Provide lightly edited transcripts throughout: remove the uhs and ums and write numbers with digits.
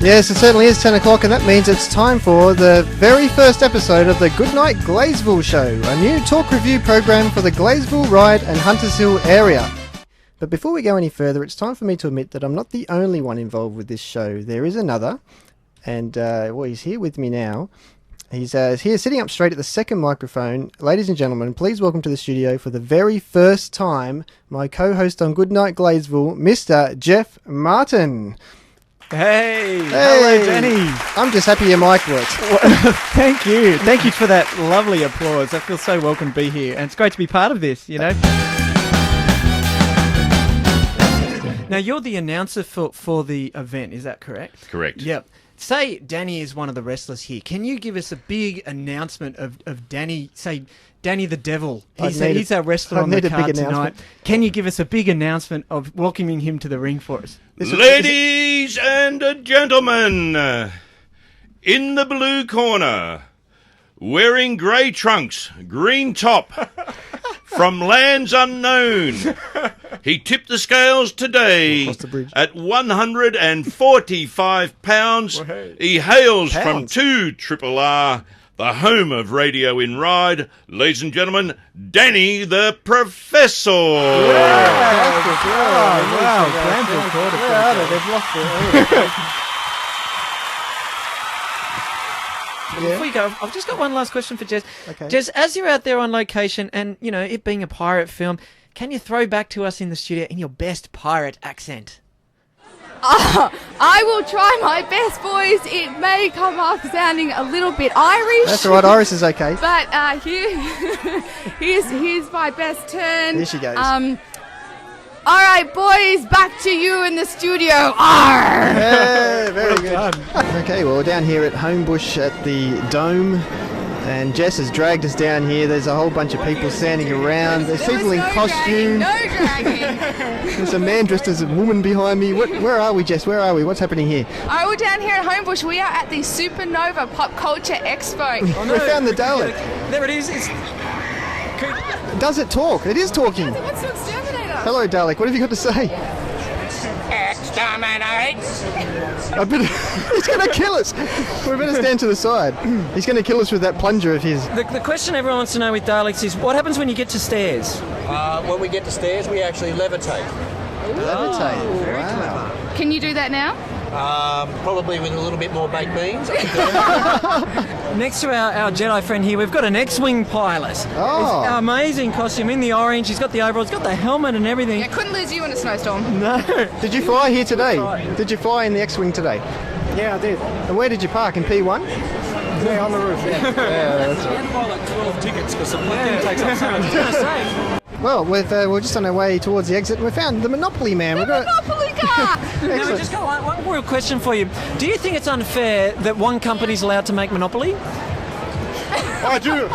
Yes, it certainly is 10 o'clock, and that means it's time for the very first episode of the Goodnight Gladesville show, a new talk review program for the Gladesville, Ryde and Hunters Hill area. But before we go any further, it's time for me to admit that I'm not the only one involved with this show. There is another, and he's here with me now. He's here sitting up straight at the second microphone. Ladies and gentlemen, please welcome to the studio for the very first time my co-host on Goodnight Gladesville, Mr. Geoff Martin. Hey, hello Danny. I'm just happy your mic works. Thank you for that lovely applause. I feel so welcome to be here, and it's great to be part of this, you know. Now, you're the announcer for the event, is that correct? Correct. Yep. Say Danny is one of the wrestlers here. Can you give us a big announcement of Danny, say Danny the Devil? He's our wrestler on the card tonight. Can you give us a big announcement of welcoming him to the ring for us? Ladies and gentlemen, in the blue corner, wearing grey trunks, green top, from lands unknown, he tipped the scales today at 145 pounds. He hails from 2RRR, the home of radio in Ryde. Ladies and gentlemen, Danny the Professor. Wow. They've lost it. Before you go, I've just got one last question for Jess. Okay. Jess, as you're out there on location and, you know, it being a pirate film, can you throw back to us in the studio in your best pirate accent? I will try my best, boys. It may come off sounding a little bit Irish. That's all right, Iris is okay. But here's my best turn. Here she goes. All right, boys, back to you in the studio. Arr! Yeah, very good. Okay, well, we're down here at Homebush at the Dome, and Jess has dragged us down here. There's a whole bunch of people standing around. There's people in costume. No dragging. There's a man dressed as a woman behind me. Where are we, Jess? Where are we? What's happening here? Oh, we're down here at Homebush. We are at the Supernova Pop Culture Expo. Oh, no. We found the Dalek. There it is. Does it talk? It is talking. What's the exterminator? Hello, Dalek. What have you got to say? Exterminate! He's going to kill us. We better stand to the side. He's going to kill us with that plunger of his. The question everyone wants to know with Daleks is, what happens when you get to stairs? When we get to stairs, we actually levitate. Levitate. Very Wow. clever. Can you do that now? Probably with a little bit more baked beans. Next to our Jedi friend here, we've got an X-Wing pilot. Oh. It's an amazing costume in the orange. He's got the overalls, he's got the helmet and everything. Yeah, couldn't lose you in a snowstorm. No. Did you fly here today? Did you fly in the X-Wing today? Yeah, I did. And where did you park? In P1? Yeah, on the roof, yeah. Yeah, that's right. And buy like 12 tickets because the thing takes up so much time. Well, we're just on our way towards the exit, and we found the Monopoly Man. The Monopoly car! Now, we just got one real question for you. Do you think it's unfair that one company's allowed to make Monopoly? I do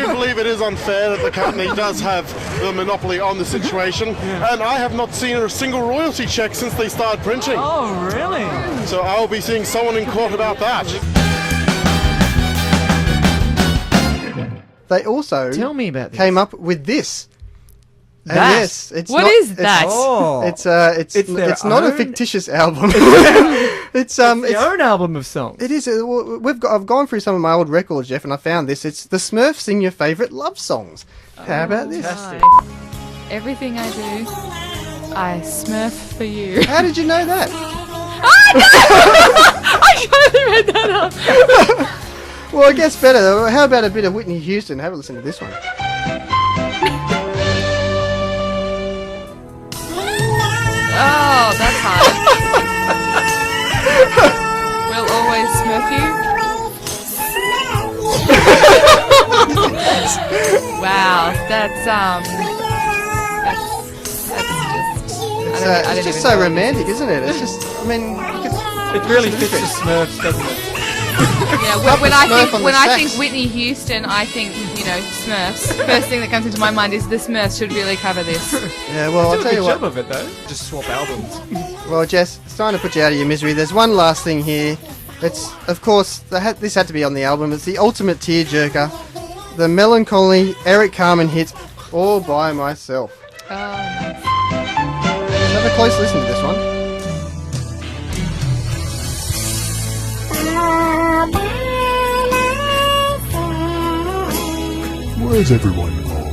believe it is unfair that the company does have the monopoly on the situation, and I have not seen a single royalty check since they started printing. Oh, really? So I'll be seeing someone in court about that. They also Tell me about this. came up with this. And That? yes, it's What not, is that? Oh. It's their not a own- fictitious album. it's Your own album of songs. It is. I've gone through some of my old records, Jeff, and I found this. It's the Smurfs sing your favourite love songs. How about this? Fantastic. Everything I do, I smurf for you. How did you know that? I totally made that up. Well, it gets better. How about a bit of Whitney Houston? Have a listen to this one. Oh, that's hard. We'll always smurf you. Wow, that's It's just so romantic, isn't it? It's just, I mean, It really fits the Smurfs, doesn't it? Yeah, when I think Whitney Houston, I think, Smurfs. First thing that comes into my mind is the Smurfs should really cover this. Yeah, well, I'll tell you what. Job of it though. Just swap albums. Well, Jess, it's time to put you out of your misery. There's one last thing here. It's, of course, this had to be on the album. It's the ultimate tearjerker, the melancholy Eric Carmen hit, All By Myself. Oh, nice. Have a close listen to this one. Where's everyone gone?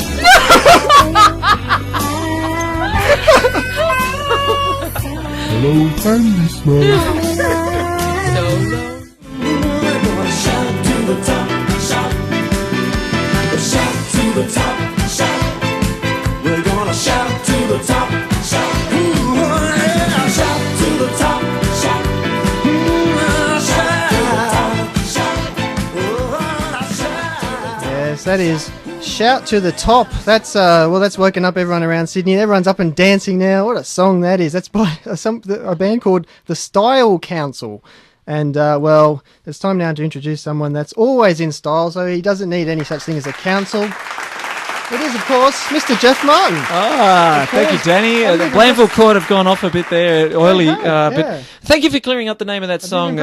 Hello, Candy Smell. We're gonna shout to the top, shout. Shout to the top, shout. We're gonna shout to the top, shout. Ooh, yeah. Shout to the top, shout. Shout to the top, shout. Yes, that is Shout to the Top. That's that's woken up everyone around Sydney. Everyone's up and dancing now. What a song that is. That's by a band called the Style Council. And, it's time now to introduce someone that's always in style, so he doesn't need any such thing as a council. It is, of course, Mr. Geoff Martin. Thank you, Danny. The Blandville Court have gone off a bit there early. But thank you for clearing up the name of that song,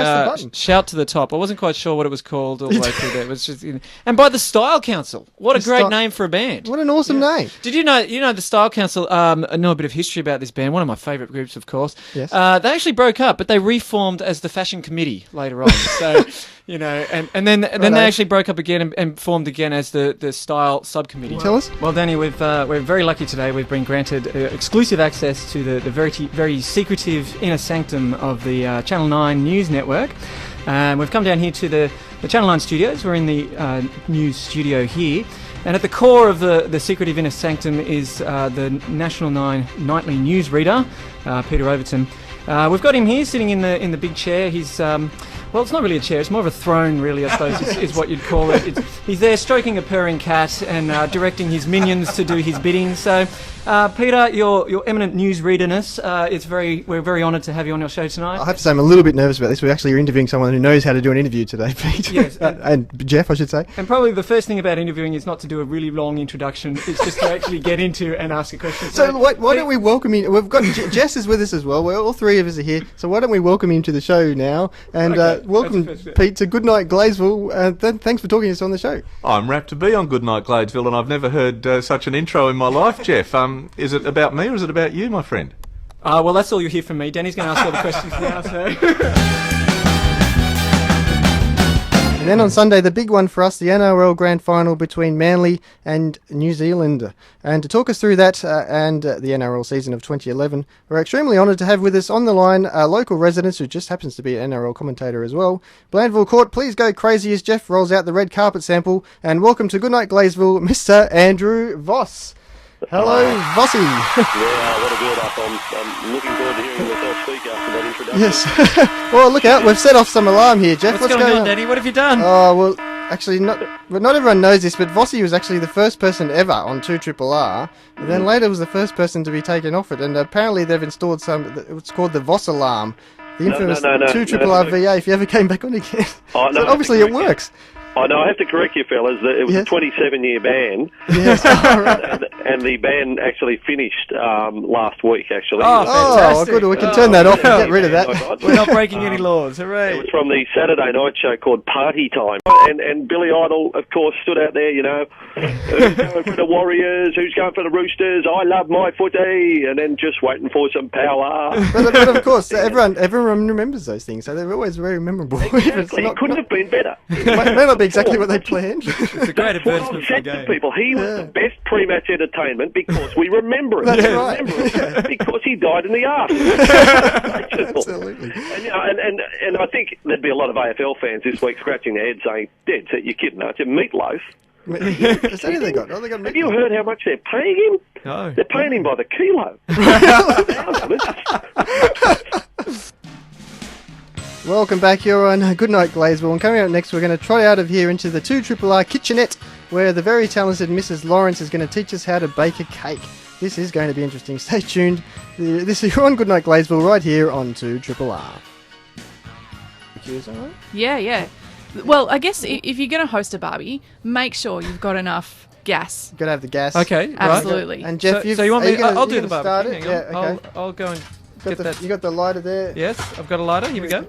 Shout to the Top. I wasn't quite sure what it was called all the way through there. It was just, and by the Style Council. What a great name for a band. What an awesome name. Did you know the Style Council, I know a bit of history about this band, one of my favourite groups, of course. Yes. They actually broke up, but they reformed as the Fashion Committee later on. So, and then they actually broke up again and formed again as the Style Subcommittee. Tell us. Well, Danny, we're very lucky today. We've been granted exclusive access to the very secretive inner sanctum of the Channel 9 News Network. We've come down here to the Channel 9 studios. We're in the news studio here. And at the core of the secretive inner sanctum is the National 9 nightly newsreader, Peter Overton. We've got him here sitting in the big chair. He's it's not really a chair, it's more of a throne, really, I suppose, is what you'd call it. He's there stroking a purring cat and directing his minions to do his bidding. So, Peter, your eminent newsreaderness, we're very honoured to have you on our show tonight. I have to say I'm a little bit nervous about this. We actually are interviewing someone who knows how to do an interview today, Pete. Yes. And Geoff, I should say. And probably the first thing about interviewing is not to do a really long introduction, it's just to actually get into and ask a question. So why don't we welcome him? We've got Jess is with us as well. All three of us are here. So why don't we welcome him to the show now? And welcome, Pete, to Goodnight Gladesville. Thanks for talking to us on the show. I'm rapt to be on Goodnight Gladesville, and I've never heard such an intro in my life, Geoff. Is it about me or is it about you, my friend? Well, that's all you hear from me. Danny's going to ask all the questions now, so... And then on Sunday, the big one for us, the NRL Grand Final between Manly and New Zealand. And to talk us through that and the NRL season of 2011, we're extremely honoured to have with us on the line a local resident who just happens to be an NRL commentator as well. Blandville Court, please go crazy as Geoff rolls out the red carpet sample. And welcome to Goodnight Gladesville, Mr. Andrew Voss. Hello, Vossie. Yeah, what a build-up. I'm looking forward to hearing yourself speak after that introduction. Yes. Well, look out. We've set off some alarm here, Geoff. What's going on, Danny? What have you done? Oh, well, actually, not everyone knows this, but Vossie was actually the first person ever on 2RRR. And then later was the first person to be taken off it. And apparently they've installed it's called the Voss alarm. The infamous 2RRR VA if you ever came back on again. Oh, no, so obviously it works. I know, I have to correct you, fellas. It was a 27-year ban. Yes. And the ban actually finished last week, actually. Oh, good. We can turn that off and get rid of that. We're not breaking any laws. Hooray. It was from the Saturday night show called Party Time. And Billy Idol, of course, stood out there, who's going for the Warriors, who's going for the Roosters, I love my footy, and then just waiting for some power. But of course, everyone remembers those things, so they're always very memorable. Exactly. It couldn't have been better. May not be exactly what they planned. It's a great advertisement for the game. People, he was the best pre-match entertainment because we remember it. That's right. Because he died in the arse. Absolutely. And I think there'd be a lot of AFL fans this week scratching their heads saying, "Dead set, you're kidding, aren't you? Meatloaf." Is that who they got? Oh, they got Have you heard how much they're paying him? No. They're paying him by the kilo. Welcome back here on Goodnight Gladesville, and coming up next we're going to trot out of here into the 2RRR kitchenette where the very talented Mrs. Lawrence is going to teach us how to bake a cake. This is going to be interesting. Stay tuned. This is on Goodnight Gladesville right here on 2RRR. Is that right? Yeah. Well, I guess if you're going to host a barbie, make sure you've got enough gas. You've got to have the gas. Okay, absolutely. Right. And Jeff, so you want me? I'll do the barbecue. Hang on. Yeah, okay. I'll go and get that. You got the lighter there. Yes, I've got a lighter. Here we go.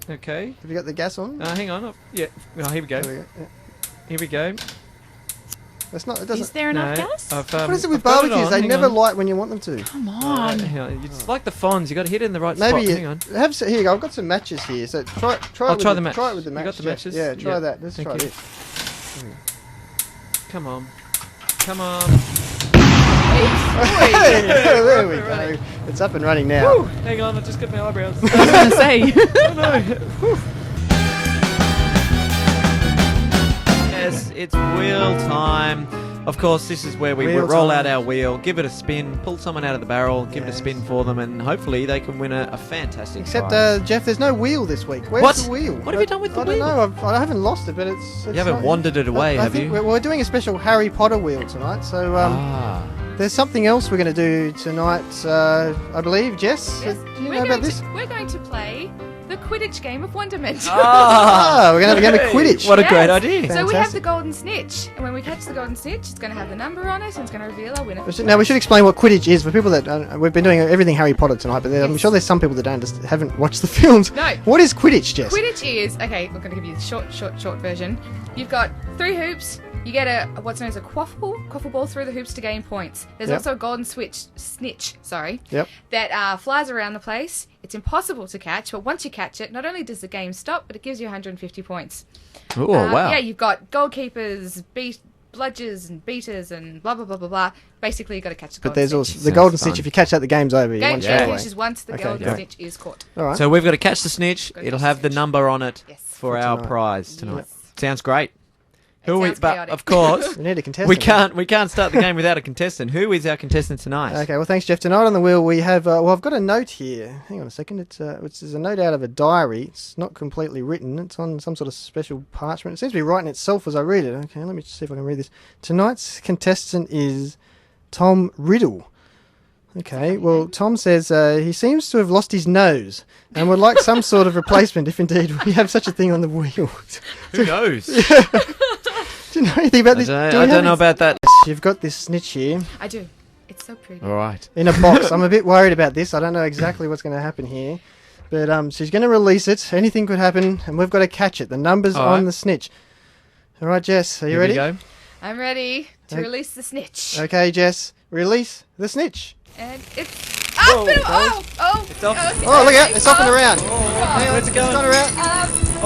Okay. Have you got the gas on? Hang on. Yeah. Oh, here we go. Here we go. That's not. It doesn't. Is there enough gas? What is it with barbecues? They never light when you want them to. Come on. It's like the Fonz. You got to hit it in the right spot. Hang on. Here you go. I've got some matches here. So try. I'll try the match. Try it with the match. You got the matches? Yeah. Try that. Let's Thank try you. this. Come on. Come on. Hey, there we go. It's up and running now. Woo, hang on, I just got my eyebrows. I was going to say. Oh no. Yes, it's wheel time. Of course, this is where we Wheel roll time. out our wheel, give it a spin, pull someone out of the barrel, give it a spin for them, and hopefully they can win a fantastic Except, prize. Jeff, there's no wheel this week. Where's What? the wheel? What have you done with the I wheel? don't know. I haven't lost it, but it's You haven't wandered it away, I have think you? We're doing a special Harry Potter wheel tonight, so there's something else we're going to do tonight, I believe. Jess, Yes, do you know about this? We're going to play the Quidditch game of wonderment. We're going to have a game of Quidditch. What a great idea. So we have Fantastic. the golden snitch, and when we catch the golden snitch, it's going to have the number on it, and it's going to reveal our winner. Now we should explain what Quidditch is for people that we've been doing everything Harry Potter tonight, but I'm sure there's some people that haven't watched the films. No. What is Quidditch, Jess? Quidditch is, okay, we're going to give you the short version. You've got 3 hoops. You get what's known as a quaffle ball through the hoops to gain points. There's Yep. also a golden snitch, Yep. that flies around the place. It's impossible to catch, but once you catch it, not only does the game stop, but it gives you 150 points. Oh, wow. Yeah, you've got goalkeepers, bludgers, and beaters, and blah, blah, blah, blah, blah. Basically, you've got to catch the But golden there's snitch. also the golden snitch. If you catch that, the game's over. You Game want straight away. finishes once the golden great. snitch is caught. All right. So we've got to catch the snitch. It'll have the number on it for our tonight. prize tonight. Yes. Sounds great. sounds But chaotic. of course, we need a contestant. we can't start the game without a contestant. Who is our contestant tonight? Okay, well, thanks, Jeff. Tonight on the wheel, we have. I've got a note here. Hang on a second. It's a note out of a diary. It's not completely written. It's on some sort of special parchment. It seems to be writing itself as I read it. Okay, let me just see if I can read this. Tonight's contestant is Tom Riddle. Okay, well, Tom says he seems to have lost his nose and would like some sort of replacement if indeed we have such a thing on the wheel. Who knows? Do you know anything about this? I don't know about that. You've got this snitch here. I do. It's so pretty. All right. In a box. I'm a bit worried about this. I don't know exactly what's going to happen here. But she's going to release it. Anything could happen, and we've got to catch it. The number's All on right. the snitch. All right, Jess, are you Here ready? we go. I'm ready to Okay. release the snitch. Okay, Jess, release the snitch. And it's... Whoa, Oh, It's off. okay. Oh, look out, it's up and around. Hang on, where's it It's going? gone around.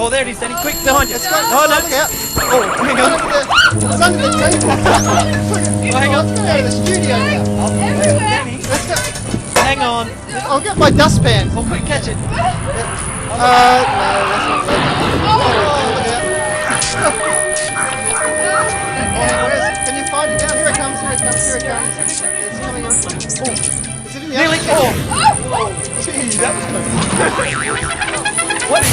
Oh, there it is, Danny. Quick, behind you. It's gone. Oh, no. Look out. Oh, hang on. It's under the table. Hang on. It's gone out of the studio now. Everywhere. Let's go. Hang on. I'll get my dustpan. Oh, quick, catch it. No, that's not good. Oh, look out. Can you find it now? Here it comes, here it comes, here it comes. It's coming on. Oh, is it in the Nearly. Oh, gee, that was close. What is...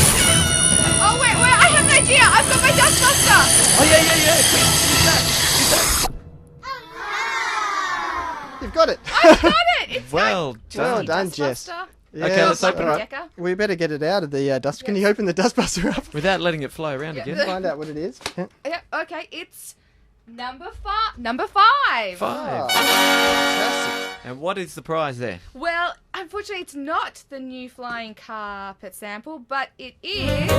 Oh, wait, I have an idea. I've got my dustbuster. Oh, yeah. Quick, use that. You've got it. I've got it. It's Well Well done. done, Jess. dustbuster. Yeah, let's open all it. Decker. We better get it out of the dust. Can you open the dustbuster up? Without letting it flow around Yeah. again. Find out what it is. Yeah. Yeah, okay, it's number 5. Number 5. 5. Oh, fantastic. And what is the prize there? Well, unfortunately, it's not the new flying carpet sample, but it is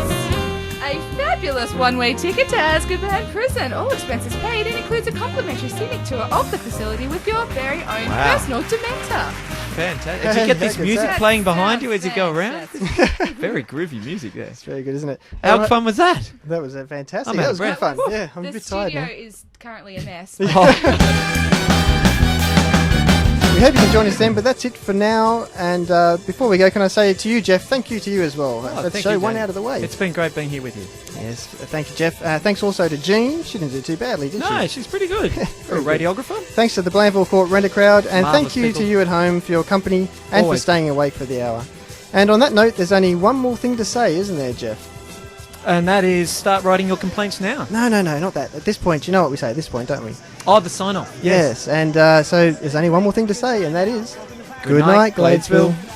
a fabulous one-way ticket to Azkaban Prison. All expenses paid and includes a complimentary scenic tour of the facility with your very own Wow. personal Dementor. Fantastic. Did you get this Heck, it's music that. playing behind you as you go Yes, around? yes. Very groovy music there. It's very good, isn't it? How All right. fun was that? That was fantastic. I'm That out was of good breath. fun. Yeah, I'm a The bit tired studio now. is currently a mess. We hope you can join us then, but that's it for now. And before we go, can I say to you, Jeff, thank you to you as well. Let's thank show you, one Dan. out of the way. It's been great being here with you. Yes, thank you, Jeff. Thanks also to Jean. She didn't do too badly, did she? No, she's pretty good. For a radiographer. Thanks to the Blandville Court Rent a Crowd, and Marvellous thank you people. to you at home for your company and Always. for staying awake for the hour. And on that note, there's only one more thing to say, isn't there, Jeff? And that is start writing your complaints now. No, not that. At this point, you know what we say at this point, don't we? Oh, the sign off. Yes, and so there's only one more thing to say, and that is... Good night, Gladesville. Gladesville.